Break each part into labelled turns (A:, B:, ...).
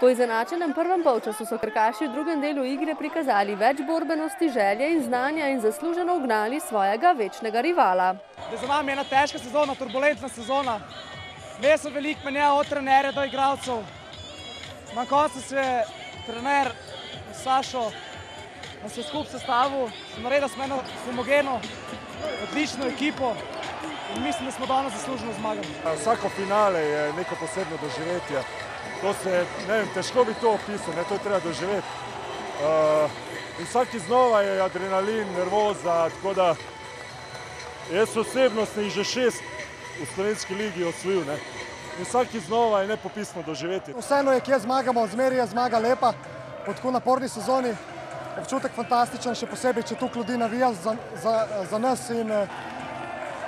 A: Po izenačenem prvem polčasu so krkaši v drugem delu igre prikazali več borbenosti, želje in znanja in zasluženo ugnali svojega večnega rivala.
B: Za nami je ena težka sezona, turbulentna sezona. Ves je veliko menja od trenerja do igralcev. Na koncu se je trener Sašo nas je skupaj sestavil, naredili smo eno homogeno, odlično ekipo in mislim, da smo danes zasluženo zmagali.
C: Vsako finale je neko posebno doživetje. To se, ne vem, težko bi to opisal, to je treba doživeti. In vsaki znova je adrenalin, nervoza, tako da jaz osebno sem jih že 6 v slovenski ligi osvojil. In vsaki znova je nepopisno doživeti.
D: Vseeno je, kje zmagamo, zmeri je zmaga lepa, po tako naporni sezoni. Občutek fantastičen, še posebej, če tukaj ljudi navija za nas in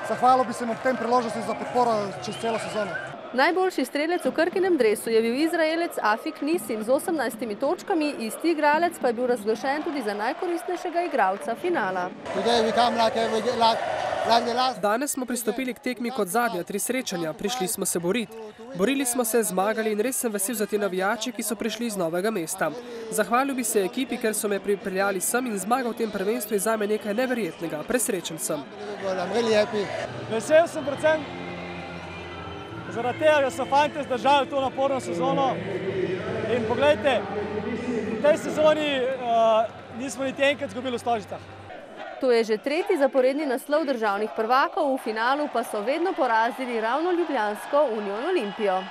D: zahvalil bi se jim ob tem priložnosti za podporo čez celo sezono.
A: Najboljši strelec v Krkinem dresu je bil Izraelec Afik Nisim z 18 točkami, isti igralec pa je bil razglašen tudi za najkoristnejšega igralca finala.
E: Danes smo pristopili k tekmi kot zadnja 3 srečanja, prišli smo se boriti. Borili smo se, zmagali in res sem vesel za te navijače, ki so prišli iz Novega mesta. Zahvalil bi se ekipi, ker so me pripeljali sem in zmaga v tem prvenstvu je zame nekaj neverjetnega. Presrečen sem.
B: Vesel sem predvsem zaradi tega, da so fantje zdržali to naporno sezono. In poglejte, v tej sezoni nismo niti enkrat izgubili v Stožicah.
A: To je že 3. zaporedni naslov državnih prvakov, v finalu pa so vedno porazili ravno ljubljansko Union Olimpijo.